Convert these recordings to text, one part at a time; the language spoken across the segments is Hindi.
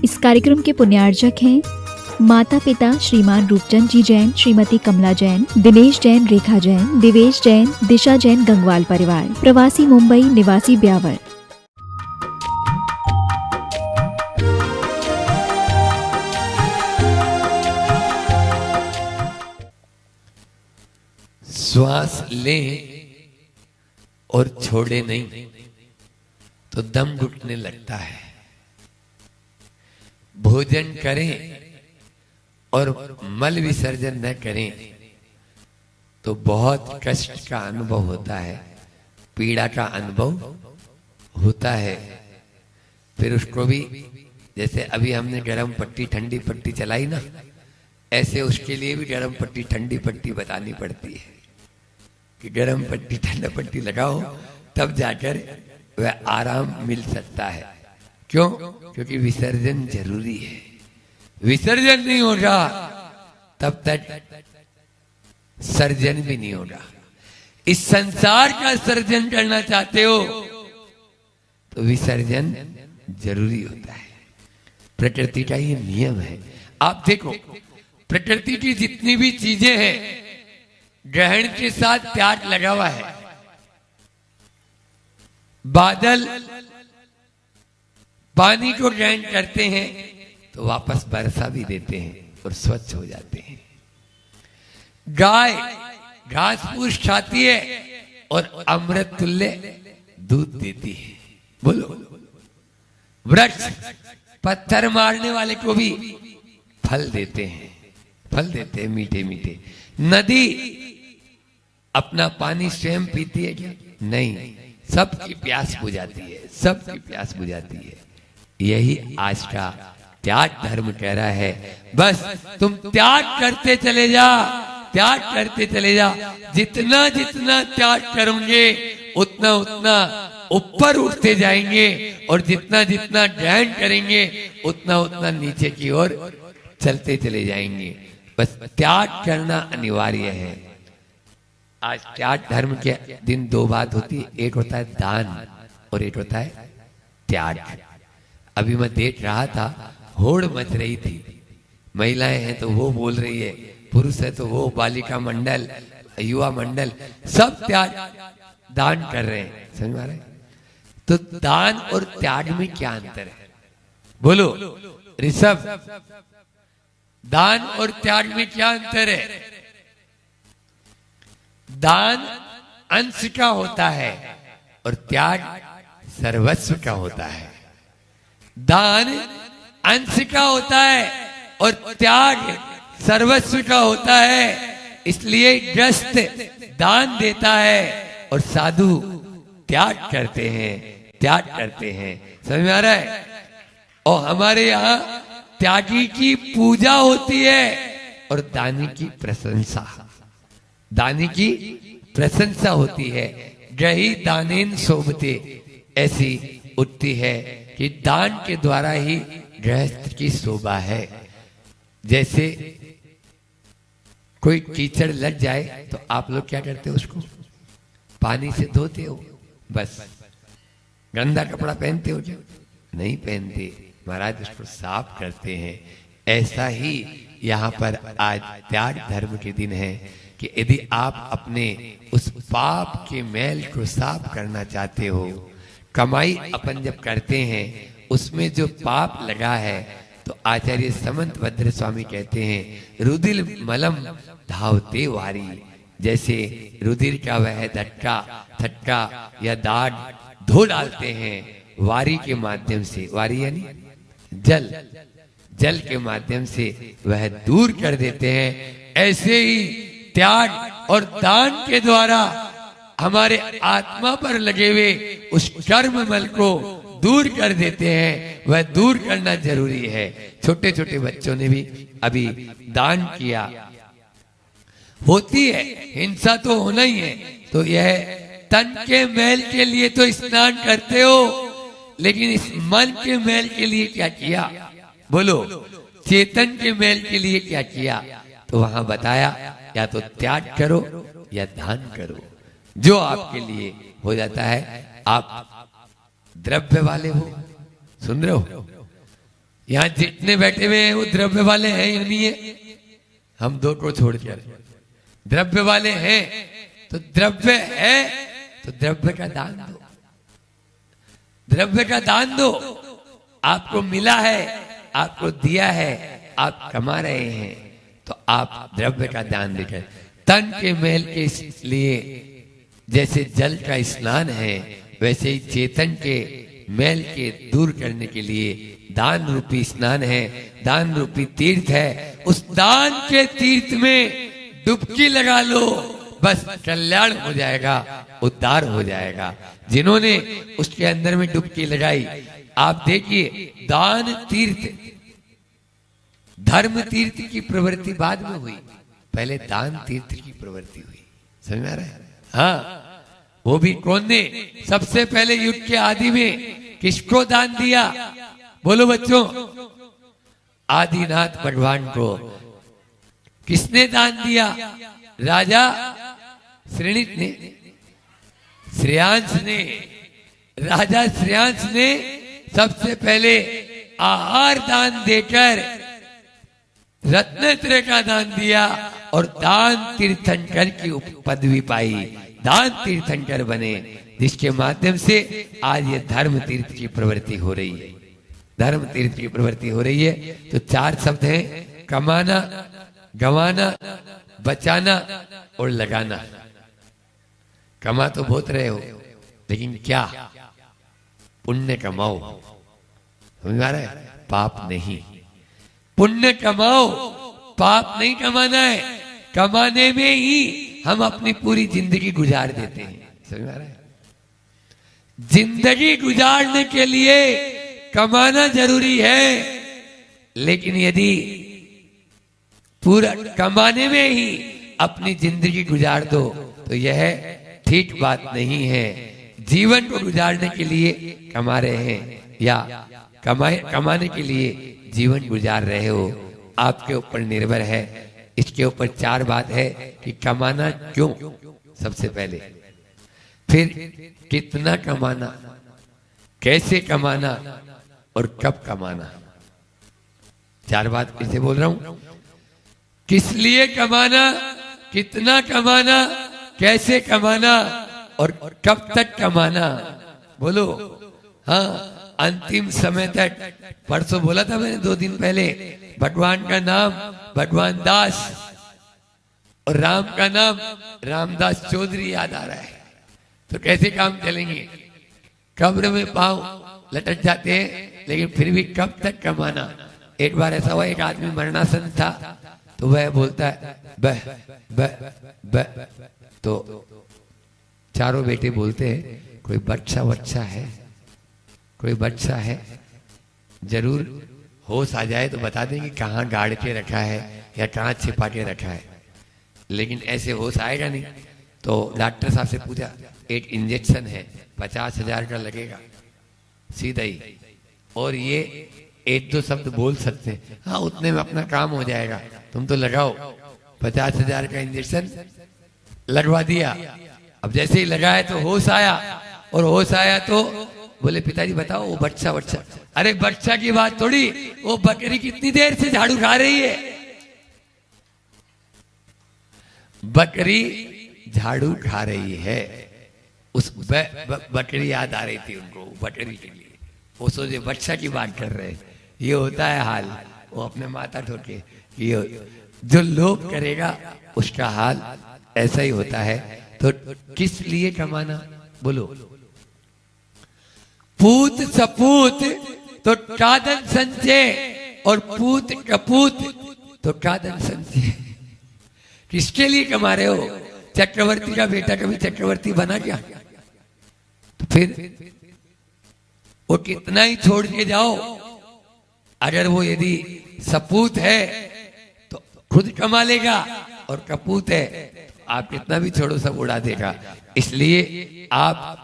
इस कार्यक्रम के पुण्यार्जक हैं माता पिता श्रीमान रूपचंद जी जैन, श्रीमती कमला जैन, दिनेश जैन, रेखा जैन, दिवेश जैन, दिशा जैन, गंगवाल परिवार, प्रवासी मुंबई, निवासी ब्यावर। श्वास ले और छोड़े नहीं तो दम घुटने लगता है। भोजन करें और मल विसर्जन न करें तो बहुत कष्ट का अनुभव होता है, पीड़ा का अनुभव होता है। फिर उसको भी जैसे अभी हमने गर्म पट्टी ठंडी पट्टी चलाई ना, ऐसे उसके लिए भी गर्म पट्टी ठंडी पट्टी बतानी पड़ती है कि गर्म पट्टी ठंडा पट्टी लगाओ, तब जाकर वह आराम मिल सकता है। क्यों? क्योंकि विसर्जन जरूरी है। विसर्जन नहीं होगा तब तक सर्जन भी नहीं होगा। इस संसार का सर्जन करना चाहते हो तो विसर्जन जरूरी होता है। प्रकृति का ये नियम है। आप देखो, प्रकृति की जितनी भी चीजें हैं, ग्रहण के साथ त्याग लगा हुआ है। बादल पानी को ग्रहण करते हैं तो वापस बरसा भी देते हैं और स्वच्छ हो जाते हैं। गाय घास फूस खाती है और अमृत तुल्य दूध देती है। बोलो, वृक्ष पत्थर मारने वाले को भी फल देते हैं, फल देते हैं मीठे मीठे। नदी अपना पानी स्वयं पीती है क्या? नहीं, सबकी प्यास बुझाती है, सबकी प्यास बुझाती है। यही आज का त्याग धर्म कह रहा है। बस तुम त्याग करते चले जा, त्याग करते चले जा। जितना जितना त्याग करोगे उतना उतना ऊपर उठते जाएंगे, और जितना जितना ग्रहण करेंगे उतना उतना नीचे की ओर चलते चले जाएंगे। बस त्याग करना अनिवार्य है। आज त्याग धर्म के दिन दो बात होती है, एक होता है दान और एक होता है त्याग। अभी मैं देख रहा था, होड़ मच रही थी। महिलाएं हैं तो वो बोल रही है, पुरुष है तो वो, बालिका मंडल, युवा मंडल, सब त्याग दान कर रहे हैं। समझ में आ रहा है? तो दान और त्याग में क्या अंतर है? बोलो ऋषभ, दान और त्याग में क्या अंतर है? दान अंश का होता है और त्याग सर्वस्व का होता है। दान अंश का होता है और त्याग सर्वस्व का होता है। इसलिए ग्रस्त दान देता है और साधु त्याग करते हैं, त्याग करते हैं। समझ में आ रहा है? और हमारे यहाँ त्यागी की पूजा होती है और दानी की प्रशंसा, दानी की प्रशंसा होती है। ग्रही दानेन शोभते, ऐसी उठती है कि दान के द्वारा ही गृहस्थ की शोभा है। जैसे कोई कीचड़ लग जाए तो आप लोग क्या करते हो? उसको पानी से धोते हो। बस गंदा कपड़ा पहनते हो क्या? नहीं पहनते, महाराज उसको साफ करते हैं। ऐसा ही यहाँ पर आज त्याग धर्म के दिन है कि यदि आप अपने उस पाप के मैल को साफ करना चाहते हो, कमाई अपन जब करते हैं उसमें जो पाप लगा है, तो आचार्य समंत भद्र स्वामी कहते हैं, रुधिर मलम धावते वारी। जैसे रुधिर का वह धक्का थक्का या दाग धो डालते हैं वारी के माध्यम से, वारी यानी जल, जल के माध्यम से वह दूर कर देते हैं। ऐसे ही त्याग और दान के द्वारा हमारे आत्मा पर लगे हुए उस कर्म मल को दूर कर देते हैं। वह दूर करना जरूरी है। छोटे छोटे बच्चों ने भी अभी दान किया। होती है हिंसा तो होना ही है, तो यह तन के मैल के लिए तो स्नान करते हो, लेकिन इस मन के मैल के लिए क्या किया? बोलो, चेतन के मैल के लिए क्या किया? तो वहां बताया, या तो त्याग करो या दान करो, जो आपके लिए हो जाता है। आप द्रव्य वाले हो, सुन रहे हो, यहां जितने बैठे हुए हैं वो द्रव्य वाले हैं या नहीं है? हम दो को छोड़कर द्रव्य वाले हैं। तो द्रव्य है तो द्रव्य का दान दो, द्रव्य का दान दो। आपको मिला है, आपको दिया है, आप कमा रहे हैं, तो आप द्रव्य का दान देकर तन के मैल के लिए जैसे जल का स्नान है, वैसे ही चेतन के मैल के दूर करने के लिए दान रूपी स्नान है, दान रूपी तीर्थ है। उस दान के तीर्थ में डुबकी लगा लो, बस कल्याण हो जाएगा, उद्धार हो जाएगा। जिन्होंने उसके अंदर में डुबकी लगाई, आप देखिए दान तीर्थ, धर्म तीर्थ की प्रवृत्ति बाद में हुई, पहले दान तीर्थ की प्रवृत्ति हुई। समझ में आ रहा है? हाँ, वो भी कौन ने? सबसे पहले युग के आदि में किसको दान दिया? बोलो बच्चों, आदिनाथ भगवान को। किसने दान दिया? राजा श्रेणित ने, श्रेयांश ने। राजा श्रेयांश ने सबसे पहले आहार दान देकर रत्नत्रय का दान दिया और दान तीर्थंकर की पदवी पाई, दान तीर्थंकर बने, जिसके माध्यम से आज ये धर्म तीर्थ की प्रवृत्ति हो रही है। धर्म तीर्थ की प्रवृत्ति हो रही है। तो चार शब्द हैं, कमाना, गंवाना, बचाना और लगाना। कमा तो बहुत रहे हो, लेकिन क्या? पुण्य कमाओ। समझ आ रहा है? पाप नहीं। पुण्य कमाओ, पाप नहीं कमाना है। कमाने में ही हम अपनी पूरी जिंदगी गुजार देते हैं। समझ में आ रहा है? जिंदगी गुजारने के लिए कमाना जरूरी है, लेकिन यदि पूरा कमाने में ही अपनी जिंदगी गुजार दो तो यह ठीक बात नहीं है। जीवन को गुजारने के लिए कमा रहे हैं या कमाने के लिए जीवन गुजार रहे हो, आपके ऊपर निर्भर है। इसके ऊपर चार बात है कि कमाना क्यों, सबसे पहले, फिर कितना कमाना, कैसे कमाना और कब कमाना। चार बात फिर से बोल रहा हूं, किस लिए कमाना, कितना कमाना, कैसे कमाना और कब तक कमाना। बोलो। हाँ, अंतिम समय तक। परसों बोला था मैंने, 2 दिन पहले, भगवान का नाम भगवान दास और राम का नाम रामदास चौधरी याद आ रहा है। तो कैसे काम चलेंगे? कब्र में पांव लटक जाते हैं, लेकिन फिर भी कब तक कमाना। एक बार ऐसा हुआ, एक आदमी मरणासन था, तो वह बोलता है बह बह बह, तो चारों बेटे बोलते हैं कोई बच्चा है, कोई बच्चा है, जरूर होश आ जाए तो बता देंगे कहाँ गाड़ के रखा है या कहाँ छिपा के रखा है। लेकिन ऐसे होश आएगा नहीं। तो डॉक्टर साहब से पूछा, एक इंजेक्शन है 50,000 का लगेगा, सीधा ही, और ये 1-2 शब्द बोल सकते हैं। हाँ, उतने में अपना काम हो जाएगा, तुम तो लगाओ। 50,000 का इंजेक्शन लगवा दिया। अब जैसे ही लगाया तो होश आया, और होश आया तो बोले पिताजी बताओ वो बच्चा। अरे बच्चा की बात थोड़ी, वो बकरी कितनी देर से झाड़ू खा रही है। बकरी झाड़ू खा रही है। उस बकरी याद आ रही थी उनको, बकरी के लिए। वो सोचे बच्चा की बात कर रहे हैं। ये होता है हाल। वो अपने माथा ठोके, ये जो लोभ करेगा उसका हाल ऐसा ही होता है। तो किस लिए कमाना? बोलो। पूत सपूत तो कादन संचय, और पूत कपूत तो कादन संचय। किसके लिए कमा रहे हो? चक्रवर्ती का बेटा कभी चक्रवर्ती बना क्या? तो फिर वो कितना ही छोड़ के जाओ, अगर वो यदि सपूत है तो खुद कमा लेगा, और कपूत है तो आप कितना भी छोड़ो सब उड़ा देगा। इसलिए आप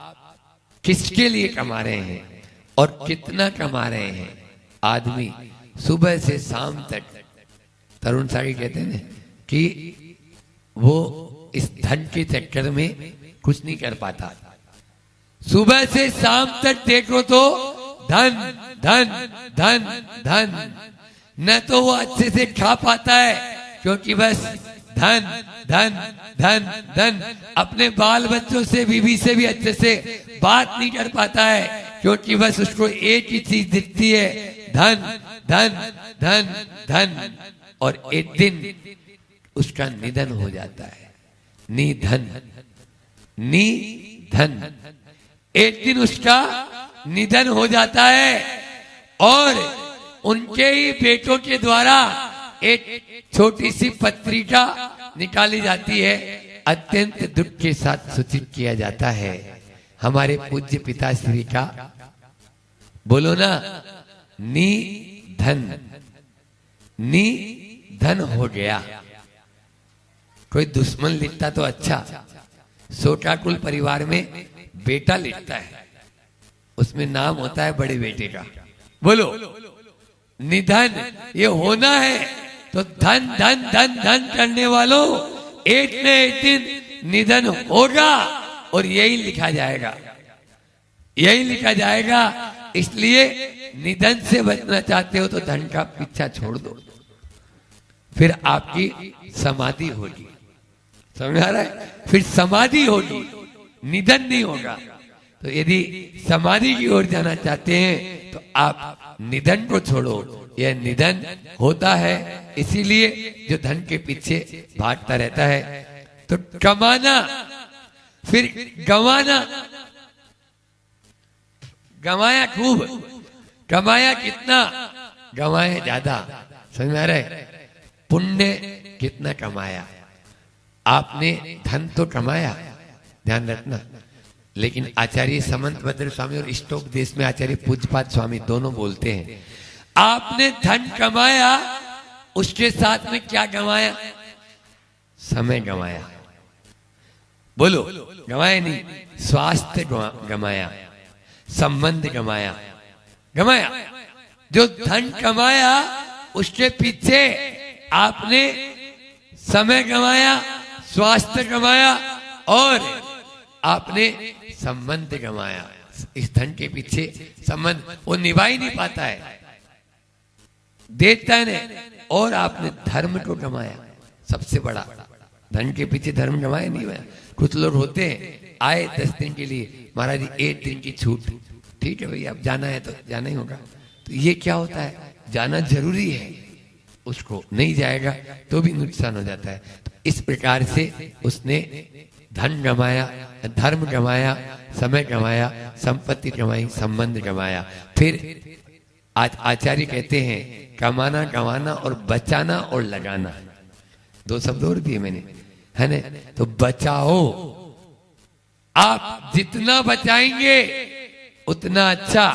किसके लिए कमा रहे हैं और कितना कमा रहे हैं? आदमी सुबह से शाम तक, तरुण साड़ी कहते हैं कि वो इस धन के चक्कर में कुछ नहीं कर पाता। सुबह से शाम तक देखो तो धन धन धन धन। न तो वो अच्छे से खा पाता है क्योंकि बस धन धन धन धन। अपने बाल बच्चों से, बीवी से भी अच्छे से बात नहीं कर पाता है क्योंकि बस उसको एक ही चीज दिखती है, धन धन धन धन। और एक दिन उसका निधन हो जाता है। निधन निधन, एक दिन उसका निधन हो जाता है और उनके ही बेटों के द्वारा एक छोटी सी पत्रिका निकाली जाती है। अत्यंत दुख के साथ सूचित किया जाता है हमारे पूज्य पिताश्री का, बोलो ना, निधन निधन हो गया। कोई दुश्मन लिखता तो अच्छा, सोटाकुल परिवार में बेटा लिखता है, उसमें नाम होता है बड़े बेटे का। बोलो, निधन ये होना है तो धन धन धन धन करने वालों, एक न एक दिन निधन होगा और यही लिखा जाएगा, यही लिखा जाएगा। इसलिए निधन से बचना चाहते हो तो धन का पीछा छोड़ दो, फिर आपकी समाधि होगी। समझ आ रहा है? फिर समाधि होगी, निधन नहीं होगा। तो यदि समाधि की ओर जाना चाहते हैं तो आप निधन को छोड़ो। यह निधन होता है इसीलिए जो धन के पीछे भागता रहता है। तो कमाना फिर गंवाना, गंवाया खूब, कमाया कितना, गंवाया ज्यादा। समझ में आ रहा है? पुण्य कितना कमाया आपने, धन तो कमाया, ध्यान रखना। लेकिन आचार्य समंत भद्र स्वामी और इष्टोप देश में आचार्य पूज्यपाद स्वामी दोनों बोलते हैं, आपने धन कमाया, उसके साथ में क्या गंवाया? समय गंवाया। बोलो, गंवाया नहीं, स्वास्थ्य गंवाया, संबंध गंवाया, गंवाया। जो धन कमाया उसके पीछे आपने समय गंवाया, स्वास्थ्य गंवाया और आपने संबंध गंवाया। इस धन के पीछे संबंध वो निभा ही नहीं पाता है, देता है नहीं। और आपने धर्म को गंवाया, सबसे बड़ा, धन के पीछे धर्म गंवाया नहीं हुआ। कुछ लोग होते हैं, आए 10 दिन के लिए, महाराज जी 1 दिन की छूट, ठीक है भैया, अब जाना है तो जाना ही होगा। तो ये क्या होता है, जाना जरूरी है, उसको नहीं जाएगा तो भी नुकसान हो जाता है। तो इस प्रकार से उसने धन गंवाया, धर्म गंवाया, समय गंवाया, संपत्ति गंवाई, संबंध गंवाया। फिर आज आचार्य कहते हैं कमाना, गंवाना और बचाना और लगाना, 2 शब्द और दिए मैंने, है ना? तो बचाओ, आप जितना बचाएंगे उतना अच्छा,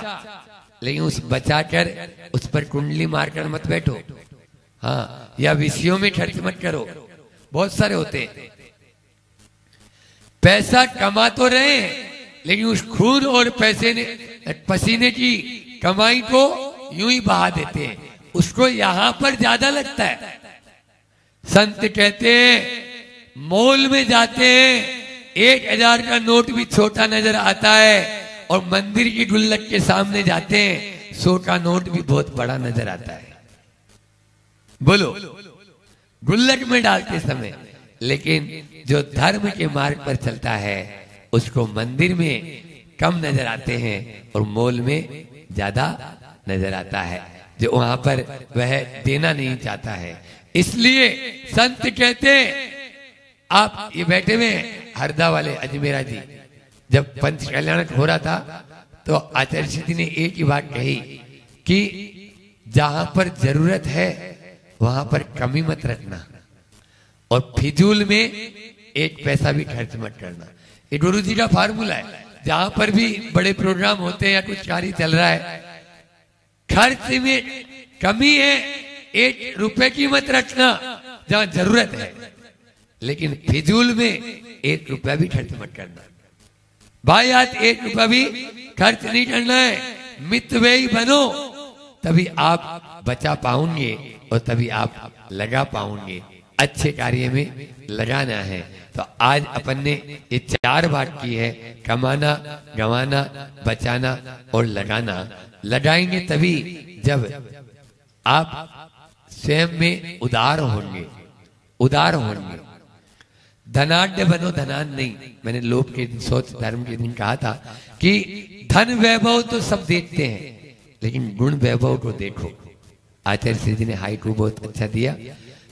लेकिन उस बचाकर उस पर कुंडली मारकर मत बैठो, हाँ, या विषयों में खर्च मत करो। बहुत सारे होते हैं, पैसा कमा तो रहे लेकिन उस खून और पैसे ने, पसीने की कमाई को यूं ही बहा देते हैं, उसको यहां पर ज्यादा लगता है। संत कहते हैं मॉल में जाते हैं, 1000 का नोट भी छोटा नजर आता है और मंदिर की गुल्लक के सामने जाते हैं, 100 का नोट भी बहुत बड़ा नजर आता है। बोलो, गुल्लक में डालते समय। लेकिन जो धर्म के मार्ग पर चलता है उसको मंदिर में कम नजर आते हैं और मॉल में ज्यादा नजर आता है, जो वहां पर वह देना नहीं चाहता है। इसलिए संत कहते आप ये बैठे हुए हरदा वाले अजमेरा जी, जब पंच कल्याणक हो रहा था तो आचार्य सिद्धि ने एक ही बात कही कि जहां पर जरूरत है वहां पर कमी मत रखना और फिजूल में 1 पैसा भी खर्च मत करना। ये गुरु जी का फार्मूला है। जहां पर भी बड़े प्रोग्राम होते हैं या कुछ कार्य चल रहा है, खर्च में कमी है, 1 रुपए की मत रखना जहां जरूरत है, लेकिन फिजूल में 1 रुपया भी खर्च मत करना। भाई आज 1 रुपया भी खर्च नहीं करना है, मितव्ययी बनो, तभी आप बचा पाओगे और तभी आप लगा पाओगे। अच्छे कार्य में लगाना है। तो आज अपन ने ये 4 बात की है, कमाना, गंवाना, बचाना और लगाना। लजाएंगे तभी जब आप स्वयं में उदार होंगे, उदार होंगे। धनाढ्य बनो, धनान नहीं। मैंने लोभ के दिन, सोच धर्म के दिन कहा था कि धन वैभव तो सब देखते हैं, लेकिन गुण वैभव को देखो। आचार्य श्री जी ने हाइकू बहुत अच्छा दिया,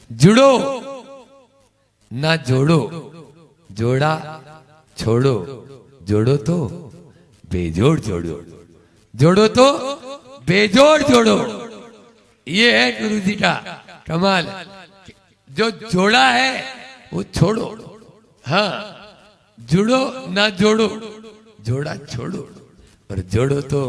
जुड़ो ना जोड़ो, जोड़ा छोड़ो, जोड़ो तो बेजोड़ जोड़ो, जोड़ो तो बेजोड़ जोड़ो। ये है गुरु जी का कमाल। जो जोड़ा है वो छोड़ो, हाँ जुड़ो ना जोड़ो, जोड़ा छोड़ो, और जोड़ो तो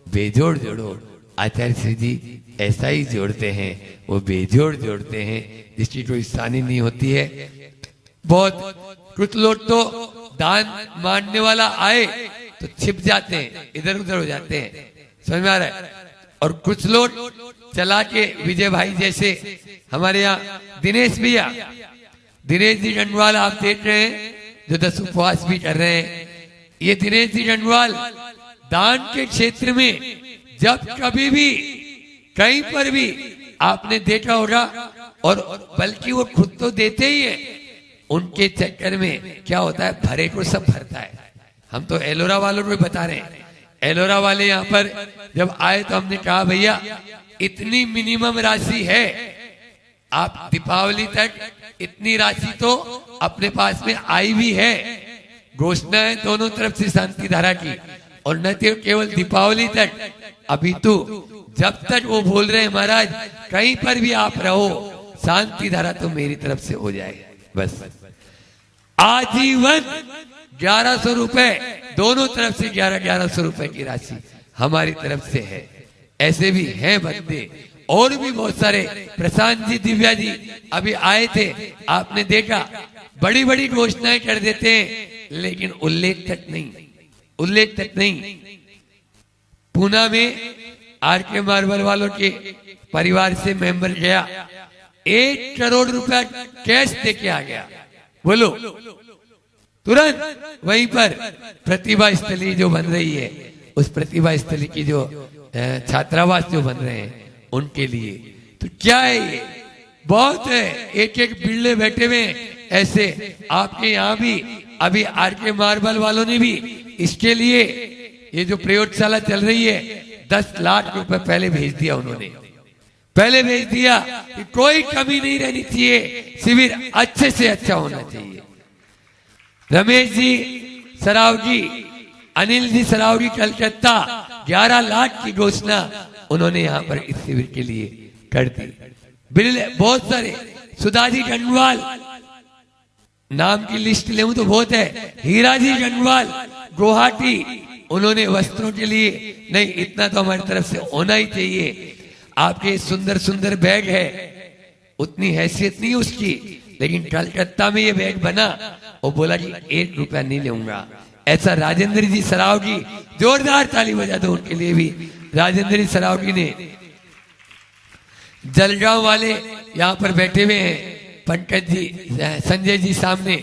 बेजोड़ जोड़ो। आचार्य श्री जी ऐसा ही जोड़ते हैं, वो बेजोड़ जोड़ते हैं, जिसकी कोई सानी नहीं होती है। बहुत कुछ लोग तो दान मांगने वाला आए तो छिप जाते हैं, इधर उधर हो जाते हैं, समझ में आ रहा है। और कुछ लोग चला के, विजय भाई जैसे हमारे यहाँ दिनेश भैया, दिनेश जी गंगवाल आप देख रहे हैं, जो 10 उपवास भी कर रहे हैं। ये दिनेश जी गंगवाल दान के क्षेत्र में जब कभी भी कहीं पर भी आपने देखा होगा, और बल्कि वो खुद तो देते ही है, उनके चक्कर में क्या होता है, भरे को सब भरता है। हम तो एलोरा वालों को बता रहे हैं। एलोरा वाले यहाँ पर जब आए तो हमने कहा भैया इतनी मिनिमम राशि है, आप दीपावली तक इतनी राशि तो अपने पास में आई भी है। घोषणा है दोनों तरफ से शांति धारा की, और न तो केवल दीपावली तक, अभी तो जब तक वो बोल रहे हैं महाराज कहीं पर भी आप रहो, शांति धारा तो मेरी तरफ से हो जाए। बस आजीवन 1100 रुपए, दोनों तरफ से 1100 रुपए की राशि हमारी तरफ से है। ऐसे भी हैं बंदे, और भी बहुत सारे। प्रशांत जी, दिव्या जी अभी आए थे, आपने देखा बड़ी बड़ी घोषणाएं कर देते हैं, लेकिन उल्लेख तक नहीं, उल्लेख तक नहीं। पूना में आर के मार्बल वालों के परिवार से मेंबर गया, 1 करोड़ रुपया कैश दे के आ गया। बोलो, तुरंत वहीं पर प्रतिभा स्थली जो बन रही है, उस प्रतिभा स्थली की जो छात्रावास जो बन रहे हैं उनके लिए, तो क्या है ये, बहुत है। एक एक बिल्ले बैठे हुए ऐसे। आपके यहाँ भी अभी आर के मार्बल वालों ने भी इसके लिए, ये जो प्रयोगशाला चल रही है, 10 लाख रुपए पहले भेज दिया उन्होंने, पहले भेज दिया कि कोई कमी नहीं रहनी चाहिए, शिविर अच्छे से अच्छा होना चाहिए। रमेश जी सरावगी, अनिल जी सरावगी कलकत्ता, 11 लाख की घोषणा उन्होंने यहाँ पर इस शिविर के लिए कर दी। बिल्ले बहुत सारे, सुधाजी गंगवाल, नाम की लिस्ट ले तो बहुत है। हीरा जी गंगवाल गुवाहाटी, उन्होंने वस्त्रों के लिए, नहीं इतना तो हमारी तरफ से होना ही चाहिए। आपके सुंदर सुंदर बैग है, उतनी हैसियत नहीं उसकी, लेकिन कलकत्ता में ये बैग बना, वो बोला कि 1 रुपया नहीं लूंगा। ऐसा राजेंद्र जी सरावगी, जोरदार ताली बजा दो उनके लिए भी। राजेंद्र जी सरावगी ने, जलगांव वाले यहाँ पर बैठे हुए हैं, पंकज जी, संजय जी सामने,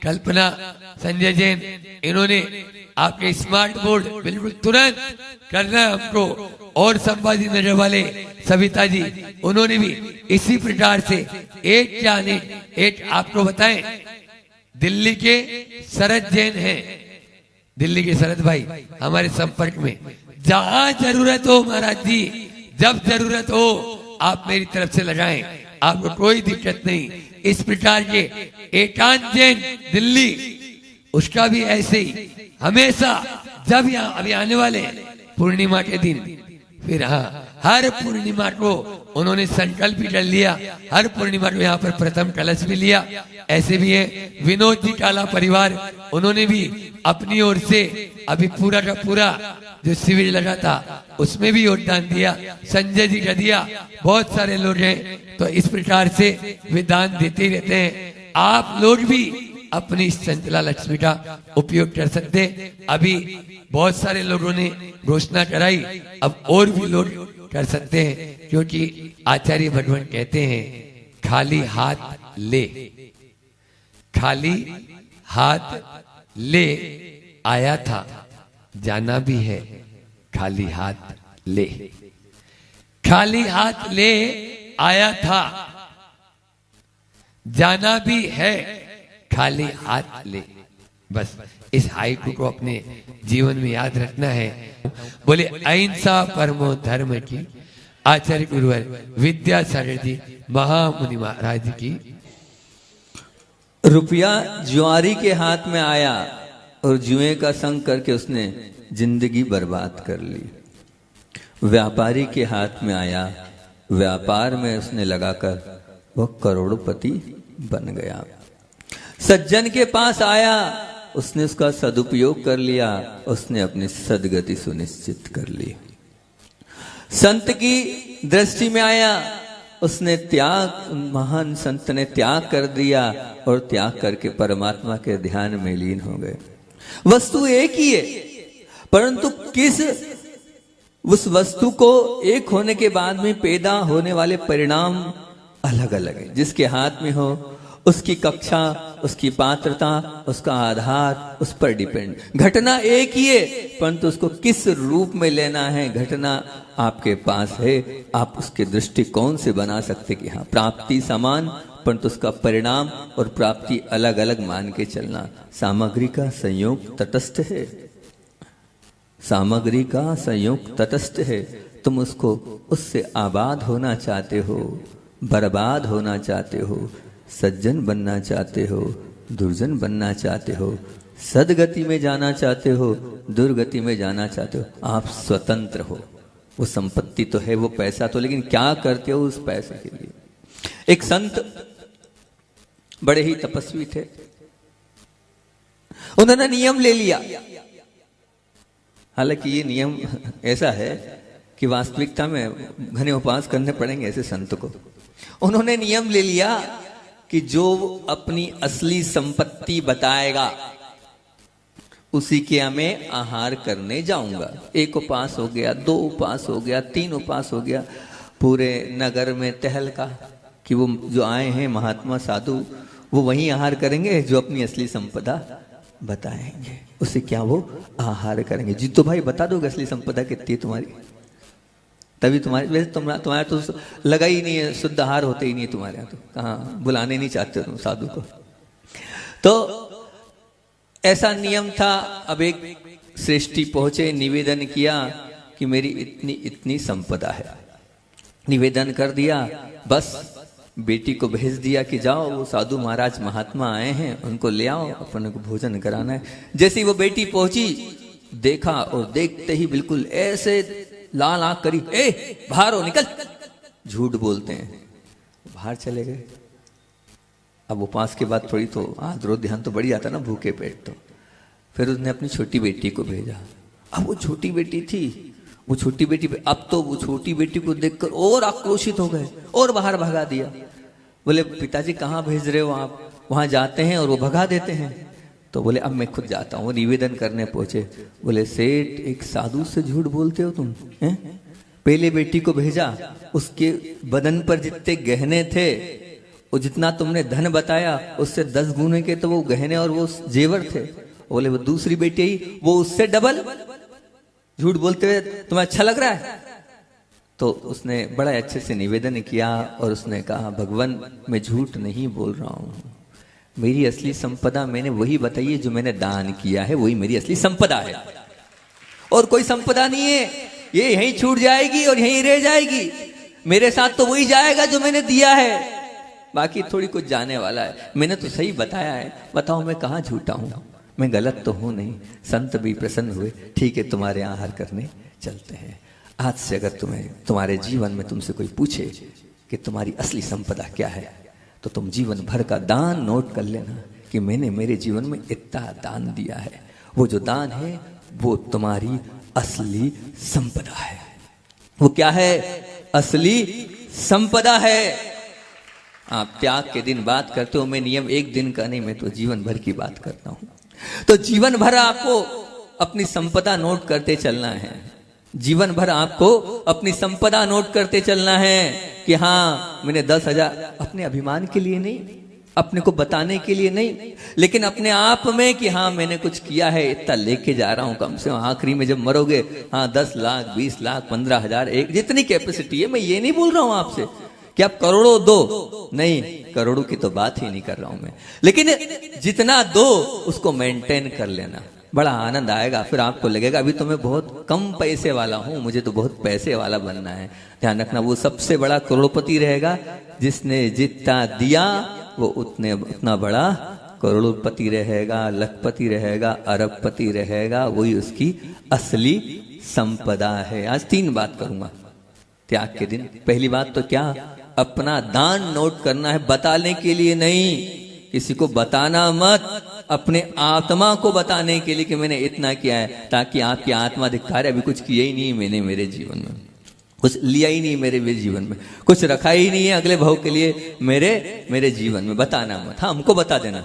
कल्पना, संजय जैन, इन्होंने आपके स्मार्ट बोर्ड बिल्कुल तुरंत करना है हमको। और संभाजी नगर वाले सविता जी, उन्होंने भी इसी प्रकार से एक क्या नहीं, एक आपको बताएं, दिल्ली के शरद जैन हैं, दिल्ली के शरद भाई हमारे संपर्क में। जहां जरूरत हो महाराज जी, जब जरूरत हो आप मेरी तरफ से लगाएं, आपको कोई दिक्कत नहीं। इस प्रकार के एकांत जैन दिल्ली, उसका भी ऐसे ही हमेशा, जब यहाँ अभी आने वाले पूर्णिमा के दिन, फिर हाँ हर पूर्णिमा को उन्होंने संकल्प भी कर लिया, हर पूर्णिमा को यहाँ पर प्रथम कलश भी लिया। ऐसे भी है विनोद जी काला परिवार, उन्होंने भी अपनी ओर से अभी पूरा का पूरा जो शिविर लगा था उसमें भी योगदान दिया। संजय जी का दिया, बहुत सारे लोग हैं, तो इस प्रकार से वे दान देते ही रहते हैं। आप लोग भी अपनी इस चंचला लक्ष्मी का उपयोग कर सकते हैं। अभी बहुत सारे लोगों ने घोषणा कराई, अब और भी लोग कर सकते हैं, क्योंकि आचार्य भगवान कहते हैं खाली हाथ ले, खाली हाथ ले आया था, जाना भी है खाली हाथ ले। खाली हाथ ले आया था, जाना भी है खाली हाथ ले। बस इस हाइकू को अपने जीवन में याद रखना है। बोले अहिंसा परमो धर्म की, आचार्य गुरुवर विद्यासागर जी महामुनि महाराज की। रुपया जुआरी के हाथ में आया और जुए का संग करके उसने जिंदगी बर्बाद कर ली। व्यापारी के हाथ में आया, व्यापार में उसने लगाकर वह करोड़पति बन गया। सज्जन के पास आया, उसने उसका सदुपयोग कर लिया, उसने अपनी सदगति सुनिश्चित कर ली। संत की दृष्टि में आया, उसने त्याग, महान संत ने त्याग कर दिया और त्याग करके परमात्मा के ध्यान में लीन हो गए। वस्तु एक ही है, परंतु किस उस वस्तु को एक होने के बाद में पैदा होने वाले परिणाम अलग अलग है। जिसके हाथ में हो उसकी कक्षा, उसकी पात्रता, उसका आधार उस पर डिपेंड। घटना एक ही है, परंतु उसको किस रूप में लेना है, घटना आपके पास है। आप उसके दृष्टिकोण से बना सकते कि हाँ प्राप्ति समान, परंतु उसका परिणाम और प्राप्ति अलग अलग मान के चलना। सामग्री का संयोग तटस्थ है, सामग्री का संयोग तटस्थ है। तुम उसको उससे आबाद होना चाहते हो, बर्बाद होना चाहते हो, सज्जन बनना चाहते हो, दुर्जन बनना चाहते हो, सदगति में जाना चाहते हो, दुर्गति में जाना चाहते हो, आप स्वतंत्र हो। वो संपत्ति तो है, वो पैसा तो, लेकिन क्या करते हो उस पैसे के लिए। एक संत बड़े ही तपस्वी थे, उन्होंने नियम ले लिया। हालांकि ये नियम ऐसा है कि वास्तविकता में घने उपवास करने पड़ेंगे ऐसे संत को। उन्होंने नियम ले लिया कि जो अपनी असली संपत्ति बताएगा उसी के मैं आहार करने जाऊंगा। 1 उपवास हो गया, 2 उपवास हो गया, 3 उपवास हो गया, पूरे नगर में तहलका कि वो जो आए हैं महात्मा साधु वो वही आहार करेंगे जो अपनी असली संपदा बताएंगे। उससे क्या वो आहार करेंगे। जी तो भाई बता दोगे असली संपदा कितनी तुम्हारी, तभी तुम्हारे, वैसे तुम्हारा तो लगा ही नहीं है, शुद्ध आहार होते ही नहीं तुम्हारे यहाँ, तो कहाँ बुलाने नहीं चाहते तुम साधु को। तो ऐसा नियम था। अब एक श्रेष्ठी पहुंचे, निवेदन किया कि मेरी इतनी इतनी संपदा है। निवेदन कर दिया, बस बेटी को भेज दिया कि जाओ वो साधु महाराज महात्मा आए हैं, उनको ले आओ, अपन को भोजन कराना है। जैसे ही वो बेटी पहुंची, देखा और देखते ही बिल्कुल ऐसे लाल आंख करी, ए बाहर हो, निकल। झूठ बोलते हैं, बाहर चले गए। अब उपवास के बाद थोड़ी तो आदरो ध्यान तो बढ़ जाता ना, भूखे पेट। तो फिर उसने अपनी छोटी बेटी को भेजा। अब वो छोटी बेटी थी, वो छोटी बेटी, अब तो वो छोटी बेटी को देखकर और आक्रोशित हो गए और बाहर भगा दिया। बोले पिताजी कहाँ भेज रहे हो आप? वहां जाते हैं और वो भगा देते हैं। तो बोले अब मैं खुद जाता हूँ। निवेदन करने पहुंचे, बोले सेठ एक साधु से झूठ बोलते हो तुम हैं? पहले बेटी को भेजा, उसके बदन पर जितने गहने थे और जितना तुमने धन बताया उससे 10 गुने के तो वो गहने और वो जेवर थे। बोले वो दूसरी बेटी आई, वो उससे डबल। झूठ बोलते हुए तुम्हें अच्छा लग रहा है? तो उसने बड़ा अच्छे से निवेदन किया और उसने कहा भगवान मैं झूठ नहीं बोल रहा हूं, मेरी असली संपदा मैंने वही बताई है जो मैंने दान किया है, वही मेरी असली संपदा है और कोई संपदा नहीं है। ये यहीं छूट जाएगी और यहीं रह जाएगी। मेरे साथ तो वही जाएगा जो मैंने दिया है, बाकी थोड़ी कुछ जाने वाला है। मैंने तो सही बताया है, बताओ मैं कहाँ झूठा हूं, मैं गलत तो हूं नहीं। संत भी प्रसन्न हुए, ठीक है तुम्हारे आहार करने चलते हैं। आज से अगर तुम्हारे जीवन में तुमसे कोई पूछे कि तुम्हारी असली संपदा क्या है, तो तुम जीवन भर का दान नोट कर लेना कि मैंने मेरे जीवन में इतना दान दिया है। वो जो दान है वो तुम्हारी असली संपदा है। वो क्या है? असली संपदा है। आप त्याग के दिन बात करते हो, मैं नियम एक दिन का नहीं, मैं तो जीवन भर की बात करता हूं। तो जीवन भर आपको अपनी संपदा नोट करते चलना है। जीवन भर आपको अपनी संपदा नोट करते चलना है कि हाँ मैंने 10,000 अपने अभिमान के लिए नहीं, अपने को बताने के लिए नहीं, लेकिन अपने आप में कि हाँ मैंने कुछ किया है, इतना लेके जा रहा हूं, कम से कम आखिरी में जब मरोगे हाँ 10 लाख 20 लाख 15,000 एक जितनी कैपेसिटी है। मैं ये नहीं बोल रहा हूं आपसे कि आप करोड़ों दो, नहीं, करोड़ों की तो बात ही नहीं कर रहा हूं मैं, लेकिन जितना दो उसको मेंटेन कर लेना, बड़ा आनंद आएगा। फिर आपको लगेगा अभी तो मैं बहुत कम पैसे वाला हूं, मुझे तो बहुत पैसे वाला बनना है। ध्यान रखना, वो सबसे बड़ा करोड़पति रहेगा जिसने जितना दिया वो उतना बड़ा करोड़पति रहेगा, लखपति रहेगा, अरबपति रहेगा, वही उसकी असली संपदा है। आज 3 बात करूंगा त्याग के दिन। पहली बात तो क्या, अपना दान नोट करना है, बताने के लिए नहीं, किसी को बताना मत, अपने आत्मा को बताने के लिए कि मैंने इतना किया है, ताकि आपकी आत्मा धिक्कारे अभी कुछ किया ही नहीं मैंने मेरे जीवन में, कुछ लिया ही नहीं मेरे जीवन में, कुछ रखा ही नहीं है अगले भाव के लिए मेरे जीवन में। बताना मत। हाँ, हमको बता देना,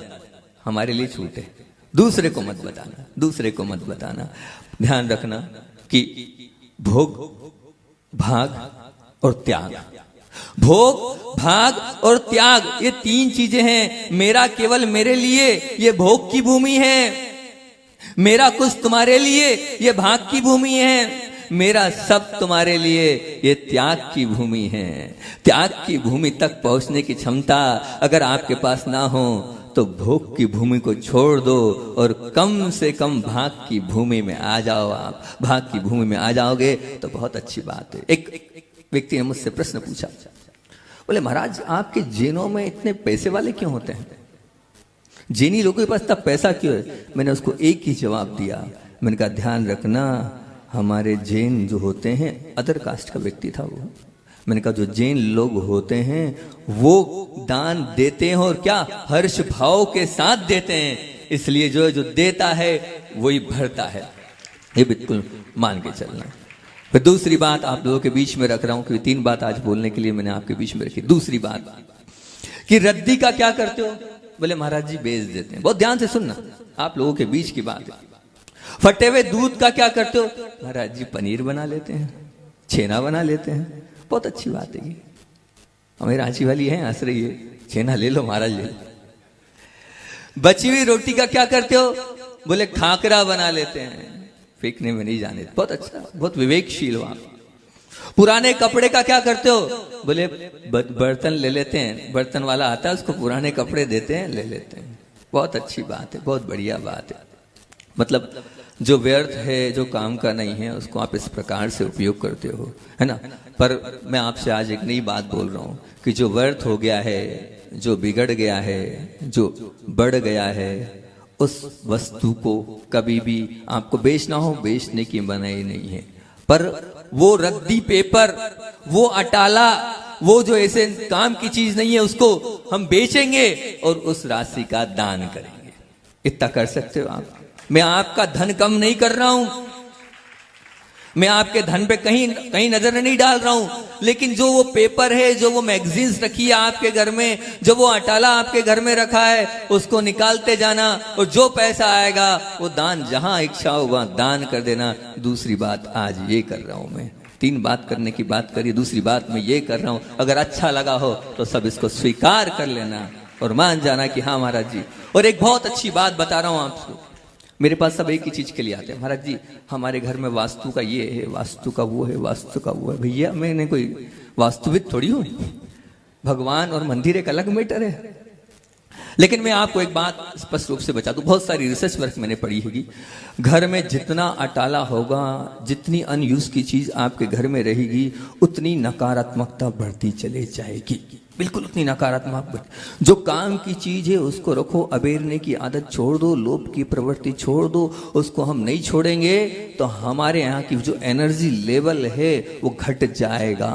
हमारे लिए छूट है, दूसरे को मत बताना, दूसरे को मत बताना। ध्यान रखना कि भोग, भाग और त्याग, भोग, भाग और त्याग, ये 3 चीजें हैं। मेरा केवल मेरे लिए ये भोग की भूमि है, मेरा कुछ तुम्हारे लिए ये भाग की भूमि है, मेरा सब तुम्हारे लिए ये त्याग की भूमि है। त्याग की भूमि तक पहुंचने की क्षमता अगर आपके पास ना हो तो भोग की भूमि को छोड़ दो और कम से कम भाग की भूमि में आ जाओ। आप भाग की भूमि में आ जाओगे तो बहुत अच्छी बात है। एक व्यक्ति ने मुझसे प्रश्न पूछा, बोले महाराज आपके जैनों में इतने पैसे वाले क्यों होते हैं, जैनी लोगों के पास इतना पैसा क्यों है? मैंने उसको एक ही जवाब दिया, मैंने कहा ध्यान रखना, हमारे जैन जो होते हैं, अदर कास्ट का व्यक्ति था वो, मैंने कहा जो जैन लोग होते हैं वो दान देते हैं और क्या हर्ष भाव के साथ देते हैं, इसलिए जो देता है वही भरता है। ये बिल्कुल मान के चलना। फिर दूसरी बात आप लोगों के बीच में रख रहा हूं, क्योंकि 3 बात आज बोलने के लिए मैंने आपके बीच में रखी। दूसरी बात कि रद्दी का क्या करते हो? बोले महाराज जी बेच देते हैं। बहुत ध्यान से सुनना, आप लोगों के बीच की बात है। फटे हुए दूध का क्या करते हो? महाराज जी पनीर बना लेते हैं, छेना बना लेते हैं। बहुत अच्छी बात है, हमें रांची वाली है, हंस रही है, छेना ले लो महाराज ले लो। बची हुई रोटी का क्या करते हो? बोले खाकरा बना लेते हैं, फेंकने में नहीं जाने। बहुत अच्छा, बहुत विवेकशील हो आप। पुराने कपड़े का क्या करते हो? बोले बर्तन ले लेते हैं, बर्तन वाला आता है उसको पुराने कपड़े देते हैं, ले लेते हैं। बहुत अच्छी बात है, बहुत बढ़िया बात है। मतलब जो व्यर्थ है, जो काम का नहीं है, उसको आप इस प्रकार से उपयोग करते हो, है ना। पर मैं आपसे आज एक नई बात बोल रहा हूँ कि जो व्यर्थ हो गया है, जो बिगड़ गया है, जो बढ़ गया है, उस वस्तु को कभी भी आपको बेचना हो, बेचने की मनाही नहीं है। पर वो रद्दी पेपर, वो अटाला, वो जो ऐसे काम की चीज नहीं है, उसको हम बेचेंगे और उस राशि का दान करेंगे। इतना कर सकते हो आप। मैं आपका धन कम नहीं कर रहा हूं, मैं आपके धन पे कहीं नजर नहीं डाल रहा हूं, लेकिन जो वो पेपर है, जो वो मैगजीन्स रखी है आपके घर में, जो वो अटाला आपके घर में रखा है, उसको निकालते जाना और जो पैसा आएगा वो दान, जहां इच्छा हो वहां दान कर देना। दूसरी बात आज ये कर रहा हूं मैं, 3 बात करने की बात करिए, दूसरी बात मैं ये कर रहा हूं। अगर अच्छा लगा हो तो सब इसको स्वीकार कर लेना और मान जाना कि हाँ महाराज जी। और एक बहुत अच्छी बात बता रहा हूं आपको, मेरे पास सब एक ही चीज के लिए आते हैं, महाराज जी हमारे घर में वास्तु का ये है, वास्तु का वो है, वास्तु का वो है। भैया मैंने कोई वास्तुविद थोड़ी हूं, भगवान और मंदिर एक अलग मैटर है। लेकिन मैं आपको एक बात स्पष्ट रूप से बता दूं, बहुत सारी रिसर्च वर्क मैंने पढ़ी होगी, घर में जितना अटाला होगा, जितनी अनयूज की चीज आपके घर में रहेगी, उतनी नकारात्मकता बढ़ती चले जाएगी। बिल्कुल उतनी नकारात्मक। जो काम की चीज है उसको रखो, अबेरने की आदत छोड़ दो, लोभ की प्रवृत्ति छोड़ दो। उसको हम नहीं छोड़ेंगे तो हमारे यहाँ की जो एनर्जी लेवल है वो घट जाएगा।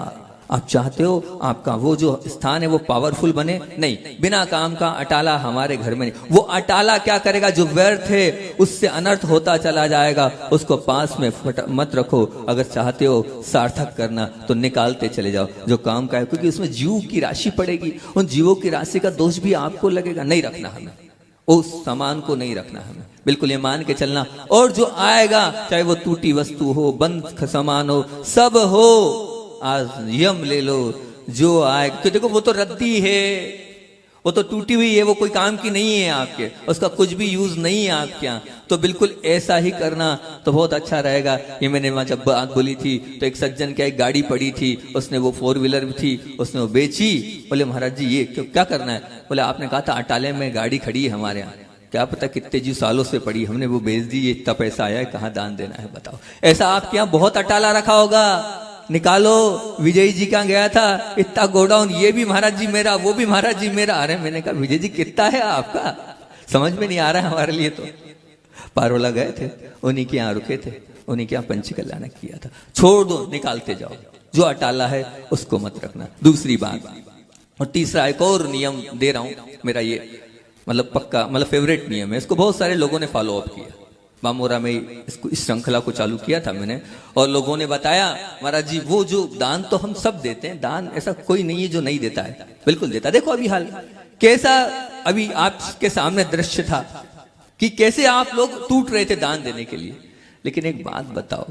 आप चाहते हो आपका वो जो स्थान है वो पावरफुल बने? नहीं, बिना काम का अटाला हमारे घर में नहीं। वो अटाला क्या करेगा? जो व्यर्थ है उससे अनर्थ होता चला जाएगा, उसको पास में मत रखो। अगर चाहते हो सार्थक करना तो निकालते चले जाओ जो काम का है, क्योंकि उसमें जीव की राशि पड़ेगी, उन जीवों की राशि का दोष भी आपको लगेगा। नहीं रखना हमें, उस सामान को नहीं रखना हमें, बिल्कुल ये मान के चलना। और जो आएगा, चाहे वो टूटी वस्तु हो, बंद सामान हो, सब हो, आज नियम ले लो जो आए, तो देखो वो तो रद्दी है, वो तो टूटी हुई है, वो कोई काम की नहीं है आपके, उसका कुछ भी यूज नहीं है आपके यहाँ। तो बिल्कुल ऐसा ही करना तो बहुत अच्छा रहेगा। ये मैंने वहां जब बात बोली थी तो एक सज्जन क्या एक गाड़ी पड़ी थी, उसने वो 4 व्हीलर भी थी, उसने वो बेची। बोले महाराज जी ये क्या करना है? बोले आपने कहा था अटाले में गाड़ी खड़ी है हमारे यहाँ, क्या पता कितने जी सालों से पड़ी, हमने वो बेच दी, ये इतना पैसा आया है, कहाँ दान देना है बताओ। ऐसा आपके यहाँ बहुत अटाला रखा होगा, निकालो। विजय जी कहाँ गया था, इतना गोडाउन, ये भी महाराज जी मेरा, वो भी महाराज जी मेरा। अरे मैंने कहा विजय जी कितना है आपका, समझ में नहीं आ रहा है हमारे लिए। तो पारोला गए थे, उन्हीं के यहाँ रुके थे, उन्हीं के यहाँ पंच कल्याण किया था। छोड़ दो, निकालते जाओ, जो अटाला है उसको मत रखना। दूसरी बात, और तीसरा एक और नियम दे रहा हूं, मेरा ये मतलब पक्का मतलब फेवरेट नियम है, इसको बहुत सारे लोगों ने फॉलो अप किया। बामोरा में इसको इस श्रृंखला को चालू किया था मैंने, और लोगों ने बताया महाराज जी वो जो दान तो हम सब देते हैं, दान ऐसा कोई नहीं है जो नहीं देता है, बिल्कुल देता है। देखो अभी हाल कैसा अभी आपके सामने दृश्य था कि कैसे आप लोग टूट रहे थे दान देने के लिए। लेकिन एक बात बताओ,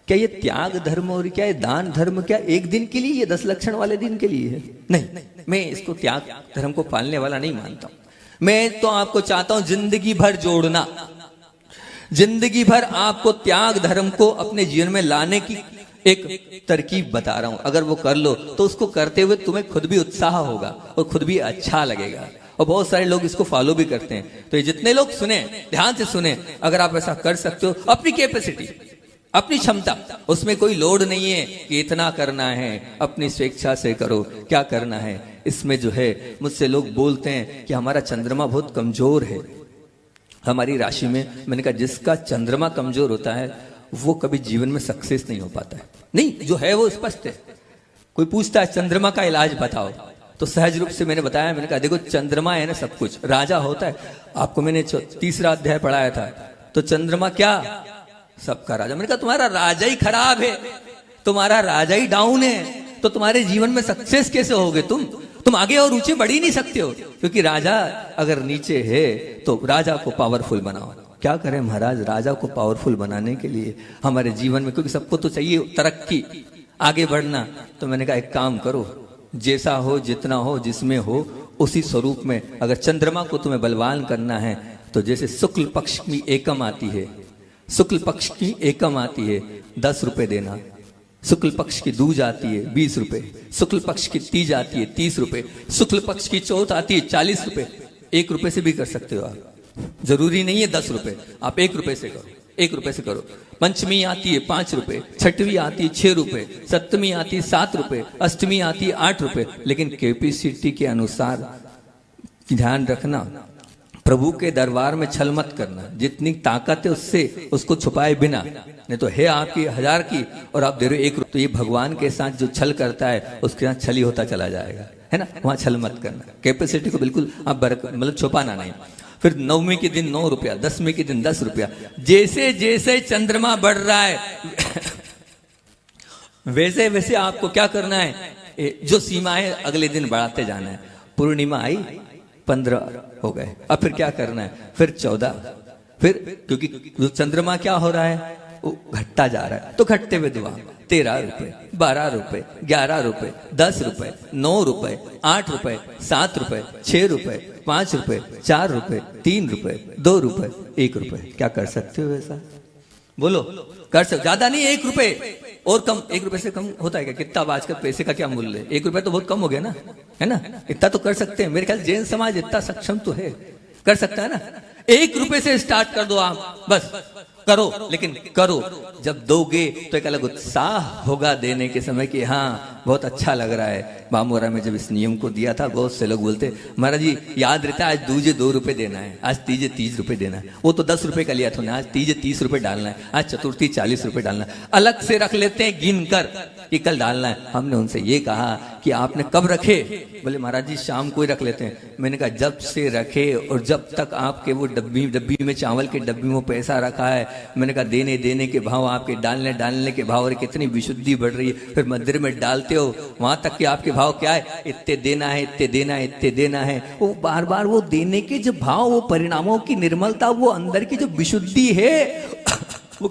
क्या ये त्याग धर्म और क्या ये दान धर्म क्या एक दिन के लिए, ये 10 लक्षण वाले दिन के लिए है? नहीं, मैं इसको त्याग धर्म को पालने वाला नहीं मानता हूं। मैं तो आपको चाहता हूं जिंदगी भर जोड़ना, जिंदगी भर आपको त्याग धर्म को अपने जीवन में लाने की एक तरकीब बता रहा हूं। अगर वो कर लो तो उसको करते हुए तुम्हें खुद भी उत्साह होगा और खुद भी अच्छा लगेगा, और बहुत सारे लोग इसको फॉलो भी करते हैं। तो ये जितने लोग सुने, ध्यान से सुने, अगर आप ऐसा कर सकते हो, अपनी कैपेसिटी, अपनी क्षमता, उसमें कोई लोड नहीं है कि इतना करना है, अपनी स्वेच्छा से करो, क्या करना है। इसमें जो है मुझसे लोग बोलते हैं कि हमारा चंद्रमा बहुत कमजोर है हमारी राशि में। मैंने कहा जिसका चंद्रमा कमजोर होता है वो कभी जीवन में सक्सेस नहीं हो पाता है। नहीं, जो है वो स्पष्ट है। कोई पूछता है चंद्रमा का इलाज बताओ, तो सहज रूप से मैंने बताया, मैंने कहा देखो चंद्रमा है ना सब कुछ, राजा होता है। आपको मैंने 3रा अध्याय पढ़ाया था, तो चंद्रमा क्या, सबका राजा। मैंने कहा तुम्हारा राजा ही खराब है, तुम्हारा राजा ही डाउन है, तो तुम्हारे जीवन में सक्सेस कैसे होगे? तुम आगे और ऊंचे बढ़ ही नहीं सकते हो, क्योंकि राजा अगर नीचे है तो राजा को पावरफुल बनाओ। क्या करें महाराज, राजा को पावरफुल बनाने के लिए हमारे जीवन में, क्योंकि सबको तो चाहिए तरक्की, आगे बढ़ना। तो मैंने कहा एक काम करो, जैसा हो, जितना हो, जिसमें हो, उसी स्वरूप में अगर चंद्रमा को तुम्हें बलवान करना है तो जैसे शुक्ल पक्ष की एकम आती है, शुक्ल पक्ष की एकम आती है 10 रुपए देना, शुक्ल पक्ष की दूज आती है 20 रुपए, शुक्ल पक्ष की तीज आती है 30 रुपए, शुक्ल पक्ष की चौथ आती है 40 रुपए। 1 रुपए से भी कर सकते हो आप, जरूरी नहीं है 10 रुपए, आप 1 रुपए से करो, 1 रुपए से करो। पंचमी आती है 5 रुपए, छठवीं आती है 6 रुपए, सप्तमी आती है 7 रुपए, अष्टमी आती है 8 रुपए। लेकिन कैपेसिटी के अनुसार ध्यान रखना, प्रभु के दरबार में छल मत करना, जितनी ताकत है उससे उसको छुपाए बिना। नहीं तो है आपकी 1000 की और आप दे रहे हो 1 रुपए, तो ये भगवान के साथ जो छल करता है उसके साथ छल ही होता चला जाएगा, है ना। वहां छल मत करना, कैपेसिटी को बिल्कुल आप मतलब छुपाना नहीं। फिर 9वीं के दिन 9 रुपया, 10वीं के दिन 10 रुपया। जैसे जैसे चंद्रमा बढ़ रहा है वैसे वैसे आपको क्या करना है, जो सीमा है अगले दिन बढ़ाते जाना है। पूर्णिमा आई, 15 हो गए, अब फिर क्या करना है, फिर 14, फिर क्योंकि जो चंद्रमा क्या हो रहा है वो घटता जा रहा है, तो घटते हुए दुआ 13 रुपए, 12 रुपए, 11 रुपए, 10 रुपए, 9 रुपए, 8 रुपए, 7 रुपए, 6 रुपए, 5 रुपए, 4 रुपए, 3 रुपए, 2 रुपए, 1 रुपए। क्या कर सकते हो ऐसा? बोलो, कर सकते? ज्यादा नहीं, 1 रुपए और कम, 1 रुपए से कम होता है क्या? कितना आजकल पैसे का क्या मूल्य है? 1 रुपए तो बहुत कम हो गया ना, है ना। इतना तो कर सकते हैं, मेरे ख्याल जैन समाज इतना सक्षम तो है, कर सकता है ना। 1 रुपए से स्टार्ट कर दो आप, बस करो, लेकिन करो। जब दोगे तो एक अलग उत्साह होगा देने के समय कि हाँ बहुत अच्छा लग रहा है। बामोरा में जब इस नियम को दिया था, बहुत से लोग बोलते महाराज जी याद रहता है आज दूजे 2 रुपए देना है, आज तीजे 30 रुपए देना है। वो तो 10 रुपए का लिया था ना, आज तीजे 30 रुपए डालना है, आज चतुर्थी 40 रुपए डालना है। अलग से रख लेते हैं गिन कर कि कल डालना है। हमने उनसे ये कहा कि आपने कब रखे? बोले महाराज जी शाम को ही रख लेते हैं। मैंने कहा जब से रखे और जब तक आपके वो डब्बी में चावल के डब्बी में पैसा रखा है, मैंने कहा देने के भाव, आपके डालने के भाव, और कितनी विशुद्धि बढ़ रही है। फिर मंदिर में डालते हो वहां तक कि आपके भाव क्या है, इतने देना है, इतने देना है, इतने देना है। वो बार बार वो देने के जो भाव, वो परिणामों की निर्मलता, वो अंदर की जो विशुद्धि है वो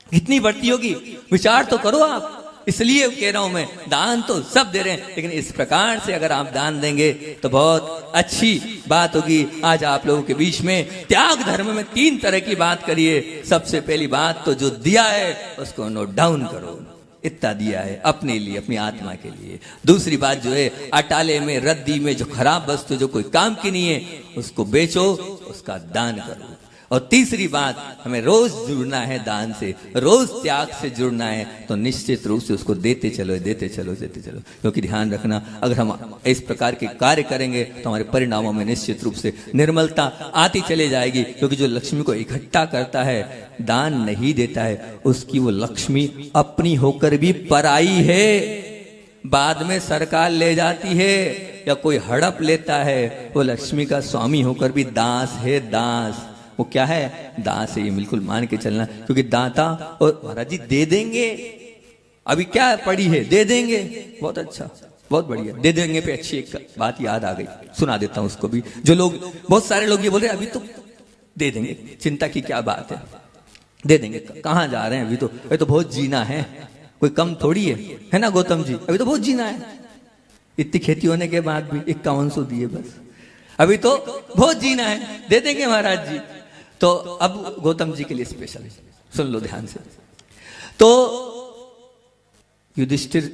कितनी बढ़ती होगी, विचार तो करो आप। इसलिए कह रहा हूं मैं, दान तो सब दे रहे हैं, लेकिन इस प्रकार से अगर आप दान देंगे तो बहुत अच्छी बात होगी। आज आप लोगों के बीच में त्याग धर्म में 3 तरह की बात करिए। सबसे पहली बात तो जो दिया है उसको नोट डाउन करो, इतना दिया है अपने लिए, अपनी आत्मा के लिए। दूसरी बात जो है, अटाले में, रद्दी में जो खराब वस्तु जो कोई काम की नहीं है उसको बेचो, उसका दान करो। और तीसरी बात, हमें रोज जुड़ना है दान से, रोज त्याग से जुड़ना है, तो निश्चित रूप से उसको देते चलो, देते चलो, देते चलो। क्योंकि ध्यान रखना, अगर हम इस प्रकार के कार्य करेंगे तो हमारे परिणामों में निश्चित रूप से निर्मलता आती चली जाएगी। क्योंकि जो लक्ष्मी को इकट्ठा करता है, दान नहीं देता है, उसकी वो लक्ष्मी अपनी होकर भी पराई है। बाद में सरकार ले जाती है या कोई हड़प लेता है, वो लक्ष्मी का स्वामी होकर भी दास है, दास। वो क्या है? दास है, ये बिल्कुल मान के चलना। क्योंकि दाता और महाराज जी दे देंगे, अभी क्या पड़ी है, दे देंगे, बहुत अच्छा, बहुत बढ़िया। दे देंगे पे अच्छी एक बात याद आ गई, सुना देता हूं उसको भी। जो लोग, बहुत सारे लोग ये बोल रहे अभी तो दे देंगे, चिंता की क्या बात है, दे देंगे। कहां जा रहे हैं? अभी तो बहुत जीना है, कोई कम थोड़ी है ना गौतम जी? अभी तो बहुत जीना है, इतनी खेती होने के बाद भी 5100 दिए बस, अभी तो बहुत जीना है, दे देंगे महाराज जी। तो अब गौतम जी के लिए स्पेशल सुन लो ध्यान से। तो युधिष्ठिर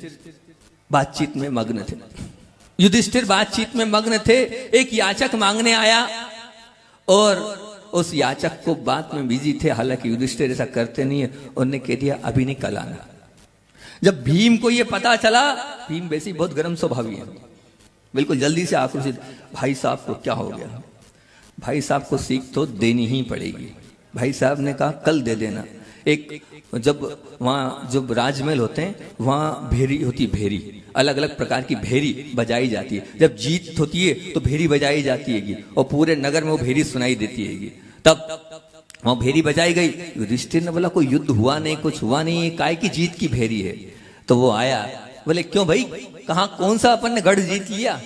बातचीत में मग्न थे, युधिष्ठिर बातचीत में मग्न थे। एक याचक मांगने आया और उस याचक को बात में बिजी थे। हालांकि युधिष्ठिर ऐसा करते नहीं है, उन्होंने कह दिया अभी नहीं, कल आना। जब भीम को यह पता चला, भीम वैसे बहुत गर्म स्वभावी है, बिल्कुल जल्दी से आक्रोशित, भाई साहब को क्या हो गया? भाई साहब को सीख तो देनी ही पड़ेगी। भाई साहब ने कहा कल दे देना। एक जब वहाँ जब राजमहल होते हैं वहाँ भेरी होती, भेरी अलग अलग प्रकार की भेरी बजाई जाती है। जब जीत होती है तो भेरी बजाई जाती है और पूरे नगर में वो भेरी सुनाई देती है। तब वहाँ भेरी बजाई गई। युधिष्ठिर ने बोला कोई युद्ध हुआ नहीं, कुछ हुआ नहीं, काय की जीत की भेरी है? तो वो आया, बोले क्यों भाई, कहाँ, कौन सा अपन ने गढ़ जीत लिया,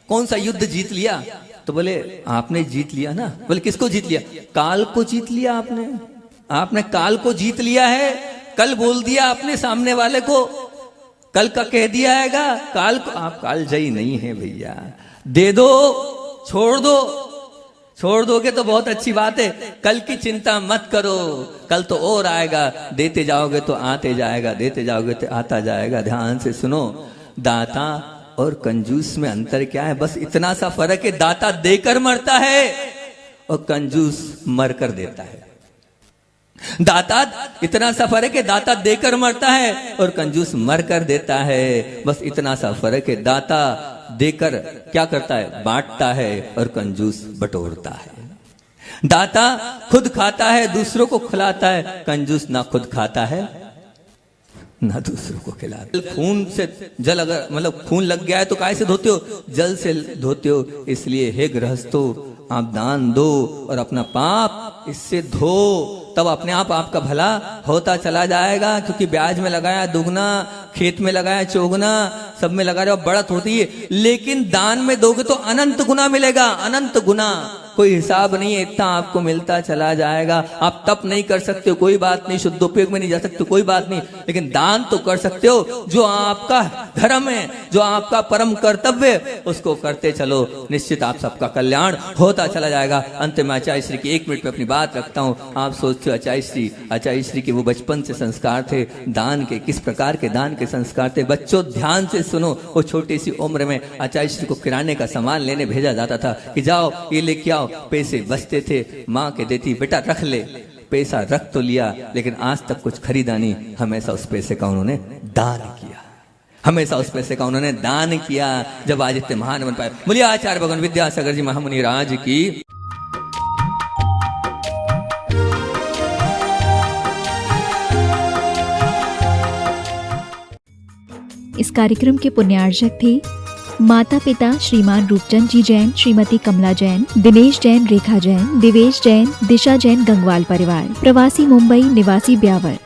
कौन सा युद्ध जीत लिया? तो बोले आपने जीत लिया ना। बोले किसको जीत लिया? काल को जीत लिया आपने, आपने काल को जीत लिया है। कल बोल दिया आपने सामने वाले को, कल का कह दिया हैगा काल को। आप काल जयी नहीं है भैया, दे दो, छोड़ दो। छोड़ दोगे तो बहुत अच्छी बात है, कल की चिंता मत करो, कल तो और आएगा। देते जाओगे तो आते जाएगा, देते जाओगे तो आता जाएगा। ध्यान से सुनो, दाता और कंजूस में अंतर क्या है? बस इतना सा फर्क है, दाता देकर मरता है और कंजूस मरकर देता है। दाता, इतना सा फर्क है, दाता देकर मरता है और कंजूस मरकर देता है। बस इतना सा फर्क है, दाता देकर क्या करता है? बांटता है और कंजूस बटोरता है। दाता खुद खाता है, दूसरों को खिलाता है, कंजूस ना खुद खाता है ना दूसरों को खिलाता। खून से जल, अगर मतलब खून लग गया है तो काहे से धोते हो? जल से धोते हो। इसलिए हे गृहस्थो, आप दान दो और अपना पाप इससे धो, तब अपने आप आपका भला होता चला जाएगा। क्योंकि ब्याज में लगाया दुगना, खेत में लगाया चौगुना, सब में लगा रहे हो बढ़त होती है। लेकिन दान में दोगे तो अनंत गुना मिलेगा, अनंत गुना, कोई हिसाब नहीं है, इतना आपको मिलता चला जाएगा। आप तप नहीं कर सकते हो, कोई बात नहीं, शुद्धोपयोग में नहीं जा सकते, कोई बात नहीं, लेकिन दान तो कर सकते हो। जो आपका धर्म है, जो आपका परम कर्तव्य है, उसको करते चलो, निश्चित आप सबका कल्याण होता चला जाएगा। अंत में आचार्य श्री की 1 मिनट में अपनी बात रखता हूँ। आप सोचते हो आचार्य श्री के वो बचपन से संस्कार थे दान के, किस प्रकार के दान के संस्कार थे? बच्चों ध्यान से सुनो, वो छोटी सी उम्र में आचार्य श्री को किराने का सामान लेने भेजा जाता था कि जाओ ये लेके आओ। पैसे बचते थे, माँ के देती, बेटा रख ले। पैसा रख तो लिया, लेकिन आज तक कुछ खरीदा नहीं। हमेशा उस पैसे का उन्होंने दान किया, हमेशा उस पैसे का उन्होंने दान किया। जब आज इतने महान बन पाए। बोलिए आचार्य भगवान विद्यासागर जी महामुनि राज की। इस कार्यक्रम के पुण्यार्जक थे माता पिता श्रीमान रूपचंद जी जैन, श्रीमती कमला जैन, दिनेश जैन, रेखा जैन, दिवेश जैन, दिशा जैन, गंगवाल परिवार, प्रवासी मुंबई, निवासी ब्यावर।